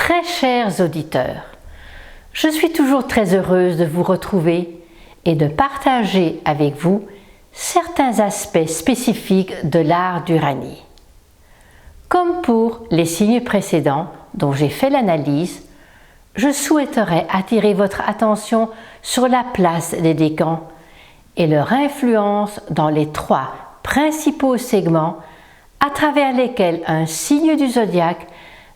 Très chers auditeurs, je suis toujours très heureuse de vous retrouver et de partager avec vous certains aspects spécifiques de l'art d'Uranie. Comme pour les signes précédents dont j'ai fait l'analyse, je souhaiterais attirer votre attention sur la place des décans et leur influence dans les 3 principaux segments à travers lesquels un signe du zodiaque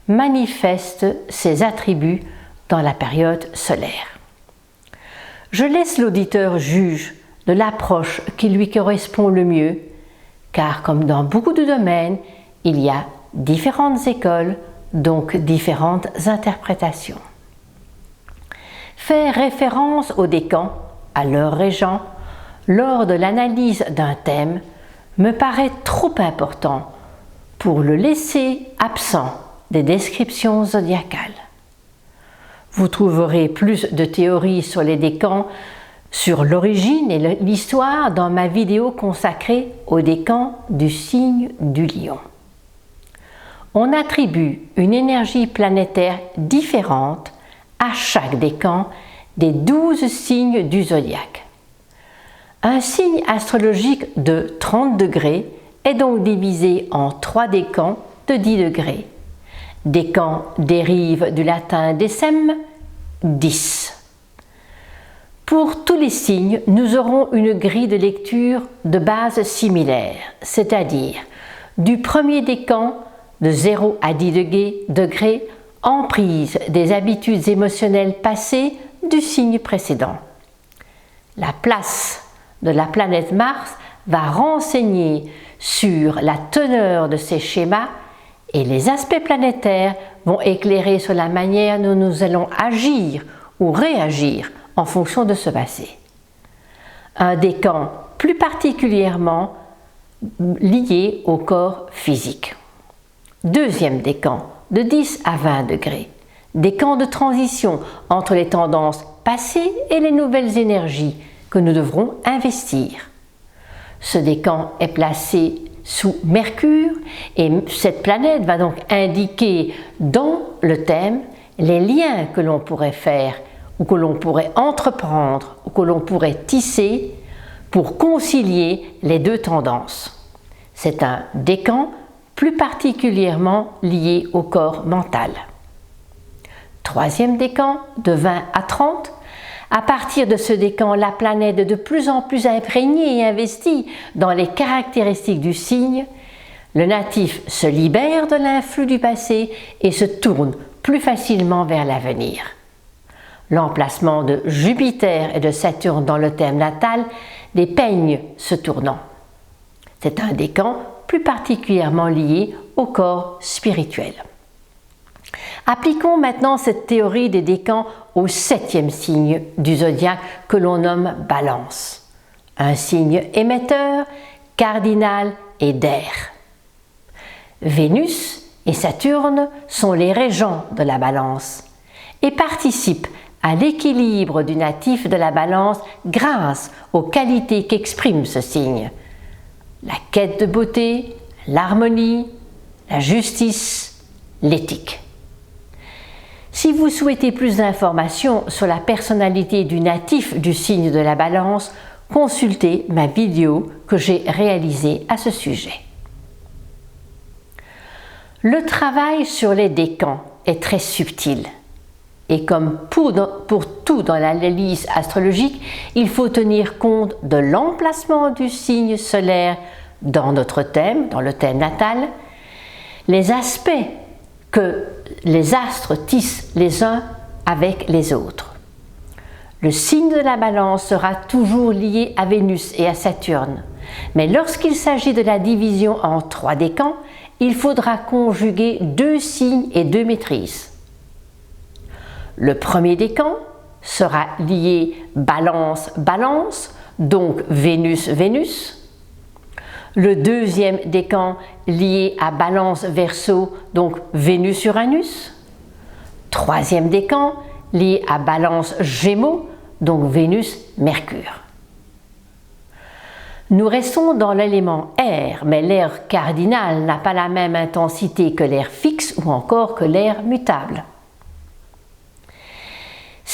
manifeste ses attributs dans la période solaire. Je laisse l'auditeur juge de l'approche qui lui correspond le mieux, car comme dans beaucoup de domaines, il y a différentes écoles, donc différentes interprétations. Faire référence aux décans, à leurs régents, lors de l'analyse d'un thème, me paraît trop important pour le laisser absent des descriptions zodiacales. Vous trouverez plus de théories sur les décans, sur l'origine et l'histoire dans ma vidéo consacrée aux décans du signe du Lion. On attribue une énergie planétaire différente à chaque décan des 12 signes du zodiaque. Un signe astrologique de 30 degrés est donc divisé en 3 décans de 10 degrés. Décan dérive du latin decem, 10. Pour tous les signes, nous aurons une grille de lecture de base similaire, c'est-à-dire du premier décan de 0 à 10 degrés, emprise des habitudes émotionnelles passées du signe précédent. La place de la planète Mars va renseigner sur la teneur de ces schémas et les aspects planétaires vont éclairer sur la manière dont nous allons agir ou réagir en fonction de ce passé. Un décan plus particulièrement lié au corps physique. Deuxième décan, de 10 à 20 degrés. Décan de transition entre les tendances passées et les nouvelles énergies que nous devrons investir. Ce décan est placé sous Mercure et cette planète va donc indiquer dans le thème les liens que l'on pourrait faire ou que l'on pourrait entreprendre ou que l'on pourrait tisser pour concilier les 2 tendances. C'est un décan plus particulièrement lié au corps mental. Troisième décan, de 20 à 30. À partir de ce décan, la planète est de plus en plus imprégnée et investie dans les caractéristiques du signe. Le natif se libère de l'influx du passé et se tourne plus facilement vers l'avenir. L'emplacement de Jupiter et de Saturne dans le thème natal dépeignent ce tournant. C'est un décan plus particulièrement lié au corps spirituel. Appliquons maintenant cette théorie des décans au 7e signe du zodiaque que l'on nomme Balance. Un signe émetteur, cardinal et d'air. Vénus et Saturne sont les régents de la Balance et participent à l'équilibre du natif de la Balance grâce aux qualités qu'exprime ce signe. La quête de beauté, l'harmonie, la justice, l'éthique. Si vous souhaitez plus d'informations sur la personnalité du natif du signe de la Balance, consultez ma vidéo que j'ai réalisée à ce sujet. Le travail sur les décans est très subtil et comme pour tout dans l'analyse astrologique, il faut tenir compte de l'emplacement du signe solaire dans notre thème, dans le thème natal, les aspects que les astres tissent les uns avec les autres. Le signe de la Balance sera toujours lié à Vénus et à Saturne, mais lorsqu'il s'agit de la division en 3 décans, il faudra conjuguer 2 signes et 2 maîtrises. Le premier décan sera lié Balance-Balance, donc Vénus-Vénus. Le deuxième décan lié à Balance-Verseau, donc Vénus-Uranus. Troisième décan lié à Balance-Gémeaux, donc Vénus-Mercure. Nous restons dans l'élément air, mais l'air cardinal n'a pas la même intensité que l'air fixe ou encore que l'air mutable.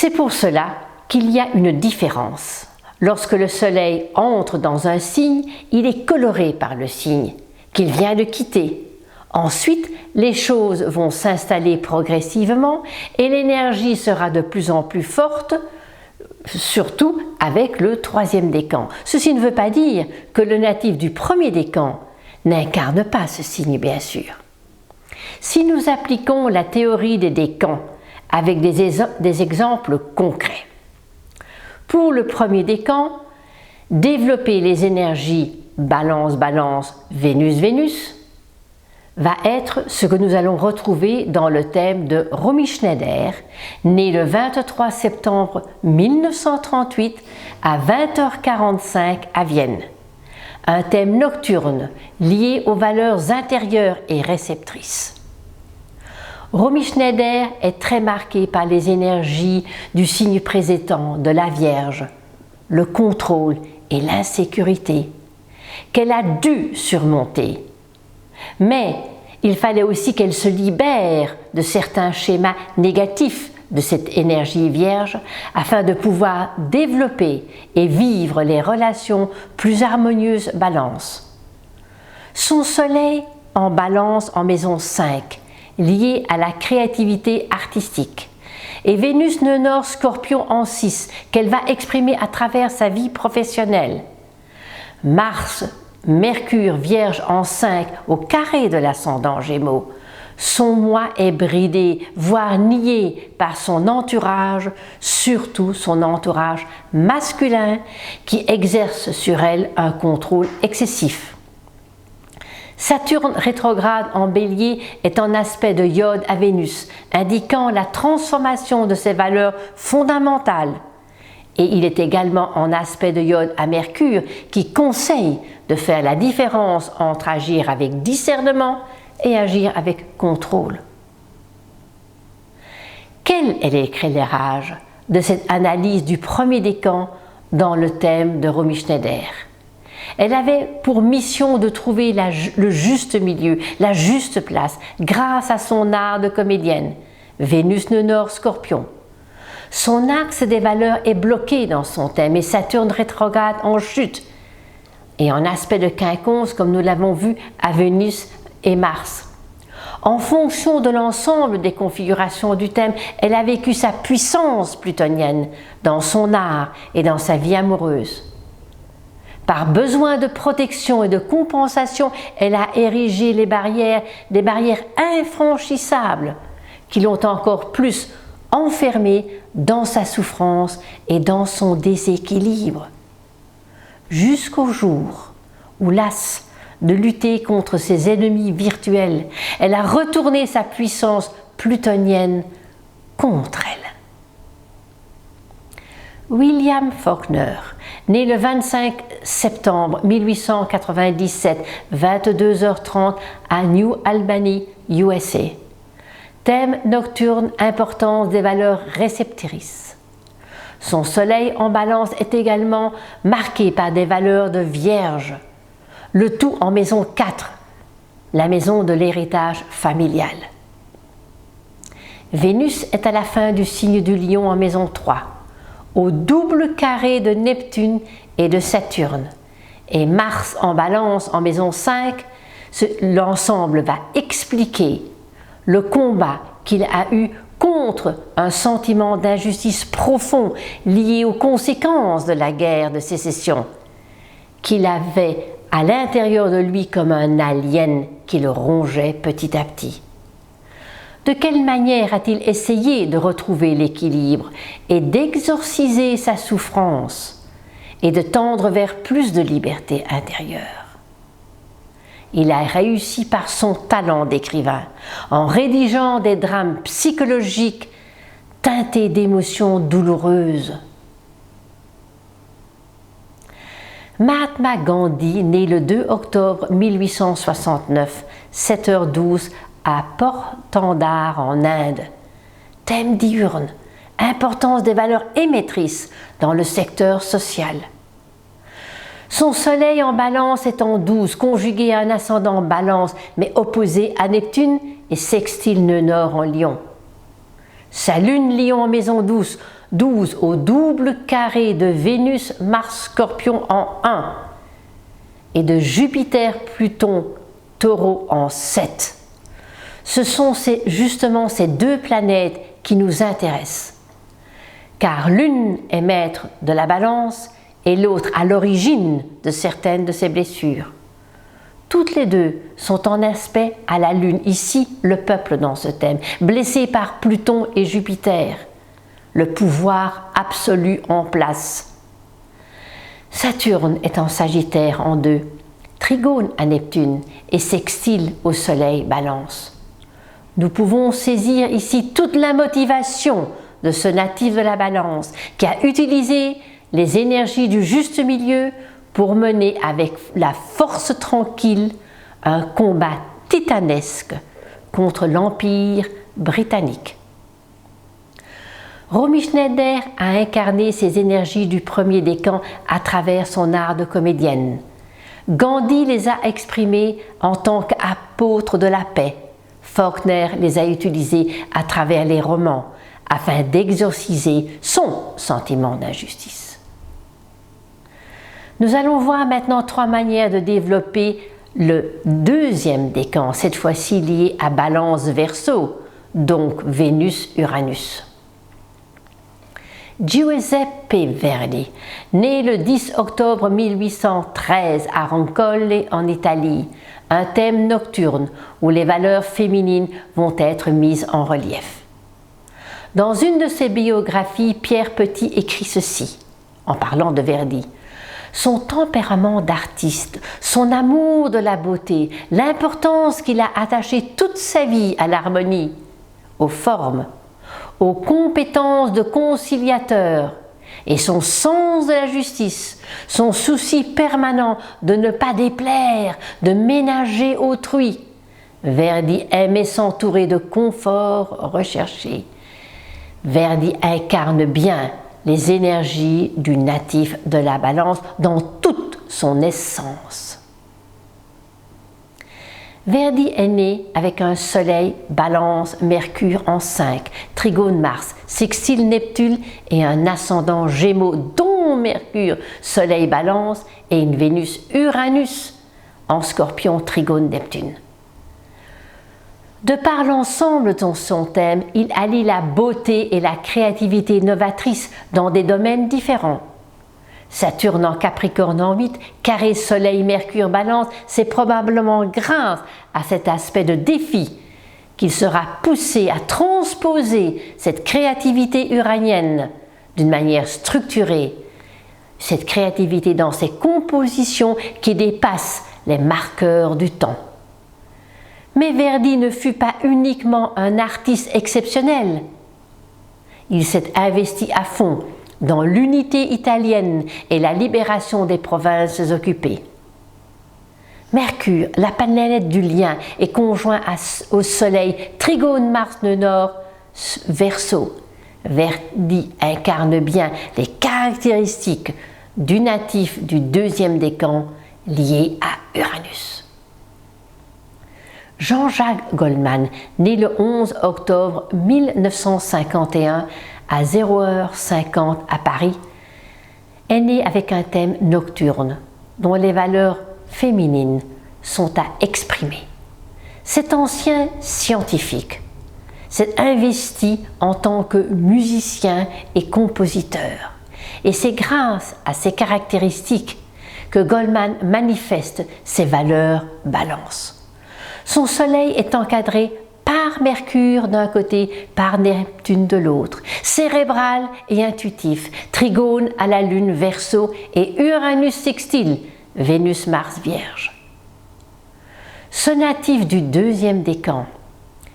C'est pour cela qu'il y a une différence. Lorsque le Soleil entre dans un signe, il est coloré par le signe qu'il vient de quitter. Ensuite, les choses vont s'installer progressivement et l'énergie sera de plus en plus forte, surtout avec le troisième décan. Ceci ne veut pas dire que le natif du premier décan n'incarne pas ce signe, bien sûr. Si nous appliquons la théorie des décans avec des exemples concrets, pour le premier décan, développer les énergies Balance-Balance, Vénus-Vénus va être ce que nous allons retrouver dans le thème de Romy Schneider, né le 23 septembre 1938 à 20h45 à Vienne. Un thème nocturne lié aux valeurs intérieures et réceptrices. Romy Schneider est très marquée par les énergies du signe précédent de la Vierge, le contrôle et l'insécurité, qu'elle a dû surmonter. Mais il fallait aussi qu'elle se libère de certains schémas négatifs de cette énergie vierge afin de pouvoir développer et vivre les relations plus harmonieuses Balance. Son soleil en Balance en maison 5, lié à la créativité artistique, et Vénus nœud nord Scorpion en 6, qu'elle va exprimer à travers sa vie professionnelle. Mars Mercure Vierge en 5 au carré de l'ascendant Gémeaux. Son moi est bridé, voire nié par son entourage, surtout son entourage masculin qui exerce sur elle un contrôle excessif. Saturne rétrograde en Bélier est en aspect de Iode à Vénus, indiquant la transformation de ses valeurs fondamentales. Et il est également en aspect de Iode à Mercure qui conseille de faire la différence entre agir avec discernement et agir avec contrôle. Quel est l'éclairage de cette analyse du premier décan dans le thème de Romy Schneider? Elle avait pour mission de trouver le juste milieu, la juste place, grâce à son art de comédienne, Vénus nœud nord Scorpion. Son axe des valeurs est bloqué dans son thème et Saturne rétrograde en chute et en aspect de quinconce comme nous l'avons vu à Vénus et Mars. En fonction de l'ensemble des configurations du thème, elle a vécu sa puissance plutonienne dans son art et dans sa vie amoureuse. Par besoin de protection et de compensation, elle a érigé des barrières infranchissables qui l'ont encore plus enfermée dans sa souffrance et dans son déséquilibre. Jusqu'au jour où, lasse de lutter contre ses ennemis virtuels, elle a retourné sa puissance plutonienne contre elle. William Faulkner, né le 25 septembre 1897, 22h30 à New Albany, USA. Thème nocturne, importance des valeurs réceptrices. Son soleil en Balance est également marqué par des valeurs de Vierge, le tout en maison 4, la maison de l'héritage familial. Vénus est à la fin du signe du Lion en maison 3, au double carré de Neptune et de Saturne, et Mars en Balance en maison 5, l'ensemble va expliquer le combat qu'il a eu contre un sentiment d'injustice profond lié aux conséquences de la guerre de sécession, qu'il avait à l'intérieur de lui comme un alien qui le rongeait petit à petit. De quelle manière a-t-il essayé de retrouver l'équilibre et d'exorciser sa souffrance et de tendre vers plus de liberté intérieure? Il a réussi par son talent d'écrivain, en rédigeant des drames psychologiques teintés d'émotions douloureuses. Mahatma Gandhi, né le 2 octobre 1869, 7h12 à Portandar en Inde. Thème diurne, importance des valeurs émettrices dans le secteur social. Son soleil en Balance est en 12, conjugué à un ascendant Balance, mais opposé à Neptune et sextile nœud nord en Lion. sa lune Lion en maison 12 au double carré de Vénus, Mars, Scorpion en 1 et de Jupiter, Pluton, Taureau en 7. Ce sont justement ces deux planètes qui nous intéressent, car l'une est maître de la balance et l'autre à l'origine de certaines de ces blessures. Toutes les deux sont en aspect à la Lune, ici le peuple dans ce thème, blessé par Pluton et Jupiter, le pouvoir absolu en place. Saturne est en Sagittaire en 2, trigone à Neptune et sextile au Soleil Balance. Nous pouvons saisir ici toute la motivation de ce natif de la Balance qui a utilisé les énergies du juste milieu pour mener avec la force tranquille un combat titanesque contre l'Empire britannique. Romy Schneider a incarné ces énergies du premier décan à travers son art de comédienne. Gandhi les a exprimées en tant qu'apôtre de la paix. Faulkner les a utilisées à travers les romans afin d'exorciser son sentiment d'injustice. Nous allons voir maintenant 3 manières de développer le deuxième décan, cette fois-ci lié à Balance Verseau, donc Vénus-Uranus. Giuseppe Verdi, né le 10 octobre 1813 à Roncole en Italie, un thème nocturne où les valeurs féminines vont être mises en relief. Dans une de ses biographies, Pierre Petit écrit ceci, en parlant de Verdi. Son tempérament d'artiste, son amour de la beauté, l'importance qu'il a attachée toute sa vie à l'harmonie, aux formes, aux compétences de conciliateur et son sens de la justice, son souci permanent de ne pas déplaire, de ménager autrui. Verdi aimait s'entourer de confort recherché. Verdi incarne bien les énergies du natif de la Balance dans toute son essence. Verdi est né avec un soleil Balance Mercure en 5, trigone Mars, sextile Neptune et un ascendant Gémeaux dont Mercure, soleil Balance et une Vénus Uranus en Scorpion trigone Neptune. De par l'ensemble de son thème, il allie la beauté et la créativité novatrice dans des domaines différents. Saturne en Capricorne en 8, carré Soleil Mercure Balance, c'est probablement grâce à cet aspect de défi qu'il sera poussé à transposer cette créativité uranienne d'une manière structurée, cette créativité dans ses compositions qui dépassent les marqueurs du temps. Mais Verdi ne fut pas uniquement un artiste exceptionnel. Il s'est investi à fond dans l'unité italienne et la libération des provinces occupées. Mercure, la planète du lien, est conjoint au Soleil trigone Mars de Nord, Verseau. Verdi incarne bien les caractéristiques du natif du deuxième décan lié à Uranus. Jean-Jacques Goldman, né le 11 octobre 1951 à 0h50 à Paris, est né avec un thème nocturne dont les valeurs féminines sont à exprimer. Cet ancien scientifique s'est investi en tant que musicien et compositeur. Et c'est grâce à ces caractéristiques que Goldman manifeste ses valeurs Balance. Son soleil est encadré par Mercure d'un côté, par Neptune de l'autre, cérébral et intuitif, trigone à la Lune Verseau et Uranus sextile, Vénus Mars Vierge. Ce natif du deuxième décan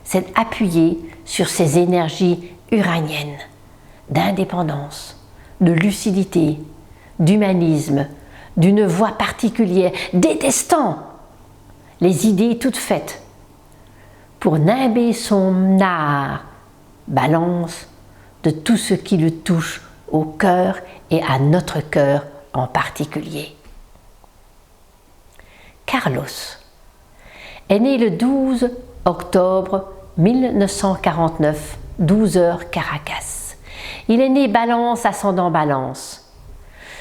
s'est appuyé sur ses énergies uraniennes, d'indépendance, de lucidité, d'humanisme, d'une voix particulière, détestant les idées toutes faites, pour nimber son art, Balance, de tout ce qui le touche au cœur et à notre cœur en particulier. Carlos est né le 12 octobre 1949 12h Caracas. Il est né Balance, ascendant Balance.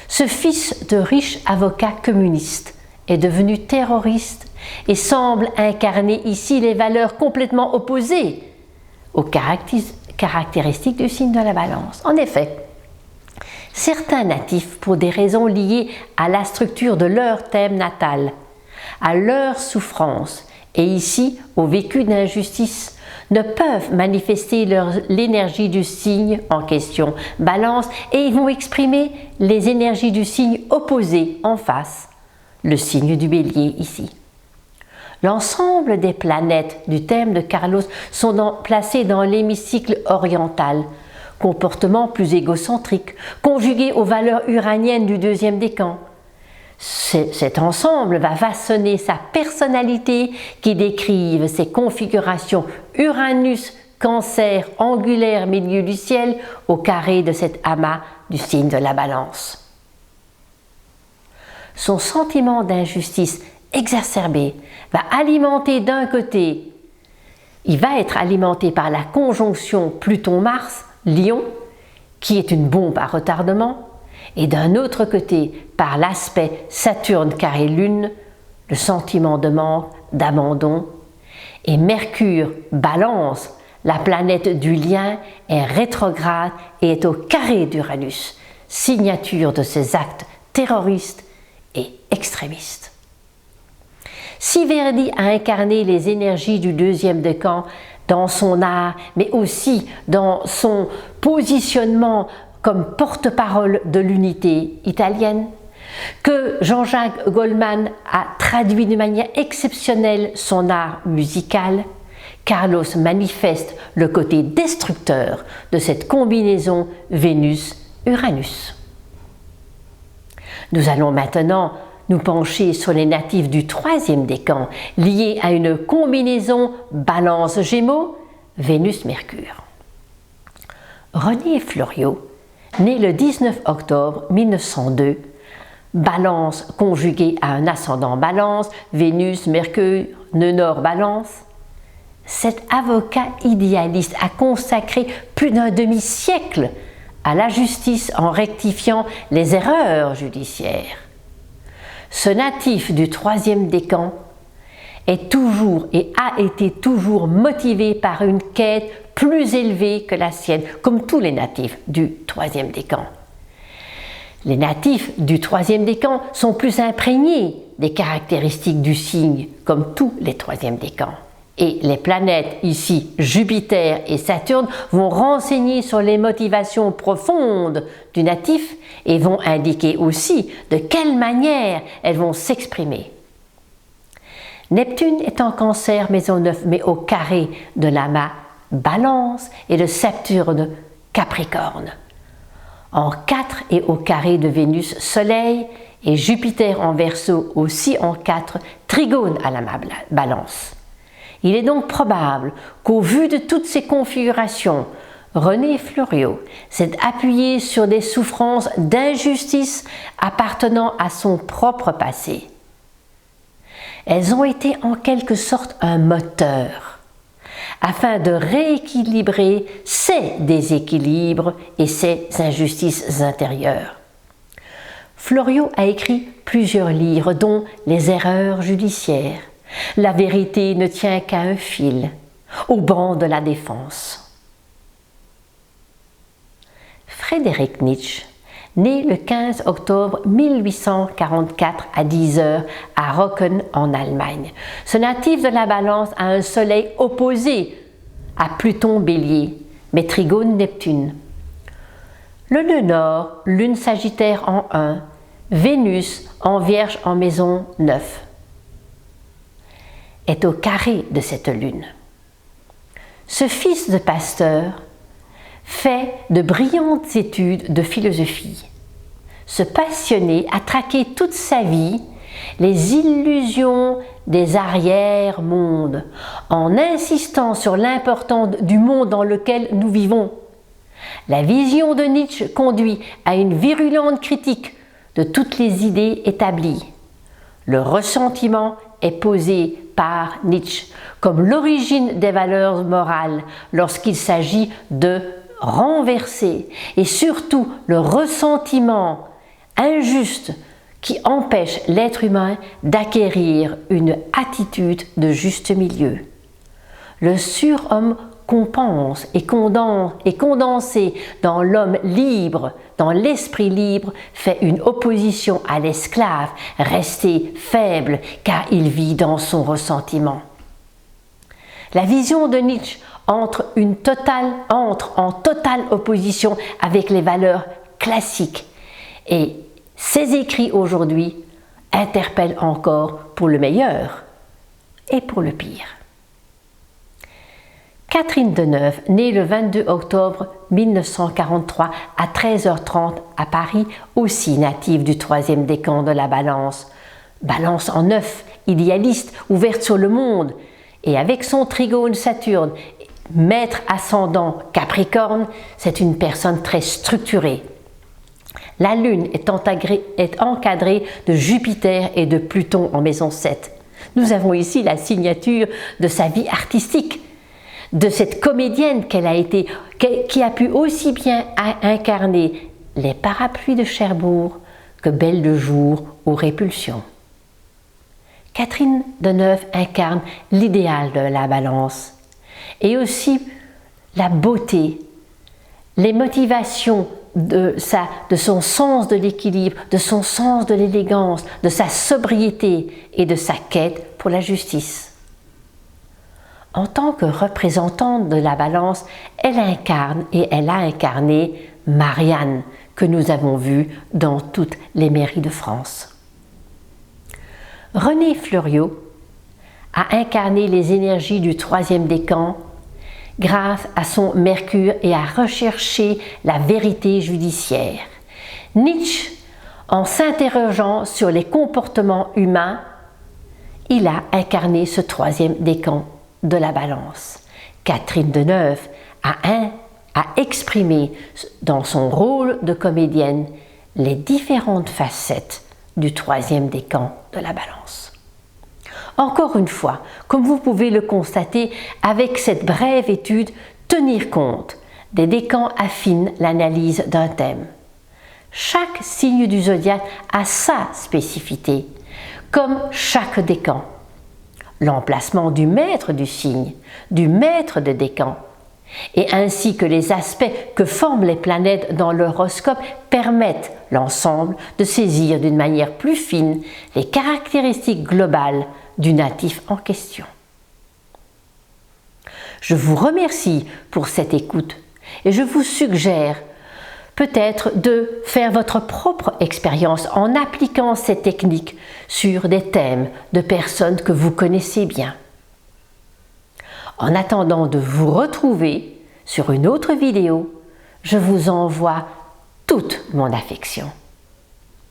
Ce fils de riche avocat communiste est devenu terroriste et semble incarner ici les valeurs complètement opposées aux caractéristiques du signe de la Balance. En effet, certains natifs, pour des raisons liées à la structure de leur thème natal, à leur souffrance et ici au vécu d'injustice, ne peuvent manifester l'énergie du signe en question, Balance, et ils vont exprimer les énergies du signe opposé en face, le signe du Bélier ici. L'ensemble des planètes du thème de Carlos sont placées dans l'hémicycle oriental, comportement plus égocentrique, conjugué aux valeurs uraniennes du deuxième décan. Cet ensemble va façonner sa personnalité qui décrive ses configurations Uranus, Cancer, angulaire, milieu du ciel, au carré de cet amas du signe de la Balance. Son sentiment d'injustice exacerbé va alimenter d'un côté, il va être alimenté par la conjonction Pluton-Mars, Lion, qui est une bombe à retardement, et d'un autre côté par l'aspect Saturne carré Lune, le sentiment de manque, d'abandon, et Mercure, Balance, la planète du lien, est rétrograde et est au carré d'Uranus, signature de ses actes terroristes et extrémistes. Si Verdi a incarné les énergies du deuxième décan dans son art, mais aussi dans son positionnement comme porte-parole de l'unité italienne, que Jean-Jacques Goldman a traduit de manière exceptionnelle son art musical, Carlos manifeste le côté destructeur de cette combinaison Vénus-Uranus. Nous allons maintenant nous pencher sur les natifs du troisième décan, liés à une combinaison Balance-Gémeaux, Vénus-Mercure. René Fleuriot, né le 19 octobre 1902, Balance conjuguée à un ascendant Balance, Vénus, Mercure, nœud nord Balance. Cet avocat idéaliste a consacré plus d'un demi-siècle à la justice en rectifiant les erreurs judiciaires. Ce natif du troisième décan est toujours et a été toujours motivé par une quête plus élevée que la sienne, comme tous les natifs du troisième décan. Les natifs du troisième décan sont plus imprégnés des caractéristiques du signe, comme tous les troisièmes décans. Et les planètes, ici Jupiter et Saturne, vont renseigner sur les motivations profondes du natif et vont indiquer aussi de quelle manière elles vont s'exprimer. Neptune est en Cancer, maison 9, mais au carré de l'amas Balance, et de Saturne, Capricorne. En 4 et au carré de Vénus, Soleil, et Jupiter en Verseau, aussi en 4, trigone à l'amas Balance. Il est donc probable qu'au vu de toutes ces configurations, René Fleuriot s'est appuyé sur des souffrances d'injustice appartenant à son propre passé. Elles ont été en quelque sorte un moteur afin de rééquilibrer ses déséquilibres et ses injustices intérieures. Fleuriot a écrit plusieurs livres, dont Les erreurs judiciaires, La vérité ne tient qu'à un fil, Au banc de la défense. Friedrich Nietzsche, né le 15 octobre 1844 à 10h à Rocken en Allemagne. Ce natif de la Balance a un soleil opposé à Pluton Bélier, mais trigone Neptune. Le nœud nord, lune Sagittaire en 1, Vénus en Vierge en maison 9, est au carré de cette lune. Ce fils de pasteur fait de brillantes études de philosophie. Ce passionné a traqué toute sa vie les illusions des arrière-mondes en insistant sur l'importance du monde dans lequel nous vivons. La vision de Nietzsche conduit à une virulente critique de toutes les idées établies. Le ressentiment est posé par Nietzsche comme l'origine des valeurs morales lorsqu'il s'agit de renverser et surtout le ressentiment injuste qui empêche l'être humain d'acquérir une attitude de juste milieu. Le surhomme compense et condensé dans l'homme libre, dans l'esprit libre, fait une opposition à l'esclave, resté faible car il vit dans son ressentiment. La vision de Nietzsche entre en totale opposition avec les valeurs classiques et ses écrits aujourd'hui interpellent encore pour le meilleur et pour le pire. Catherine Deneuve, née le 22 octobre 1943 à 13h30 à Paris, aussi native du 3e décan de la Balance. Balance en 9, idéaliste, ouverte sur le monde, et avec son trigone Saturne, maître ascendant Capricorne, c'est une personne très structurée. La Lune est encadrée de Jupiter et de Pluton en maison 7. Nous avons ici la signature de sa vie artistique, de cette comédienne qui a pu aussi bien incarner les parapluies de Cherbourg que Belle de jour ou Répulsion. Catherine Deneuve incarne l'idéal de la Balance et aussi la beauté, les motivations de son sens de l'équilibre, de son sens de l'élégance, de sa sobriété et de sa quête pour la justice. En tant que représentante de la Balance, elle a incarné Marianne, que nous avons vue dans toutes les mairies de France. René Fleuriot a incarné les énergies du 3e décan grâce à son Mercure et a recherché la vérité judiciaire. Nietzsche, en s'interrogeant sur les comportements humains, il a incarné ce 3e décan de la Balance. Catherine Deneuve a exprimé dans son rôle de comédienne les différentes facettes du 3e décan de la Balance. Encore une fois, comme vous pouvez le constater, avec cette brève étude, tenir compte des décans affine l'analyse d'un thème. Chaque signe du zodiaque a sa spécificité, comme chaque décan. L'emplacement du maître du signe, du maître de décan, et ainsi que les aspects que forment les planètes dans l'horoscope permettent l'ensemble de saisir d'une manière plus fine les caractéristiques globales du natif en question. Je vous remercie pour cette écoute et je vous suggère peut-être de faire votre propre expérience en appliquant ces techniques sur des thèmes de personnes que vous connaissez bien. En attendant de vous retrouver sur une autre vidéo, je vous envoie toute mon affection.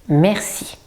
Merci.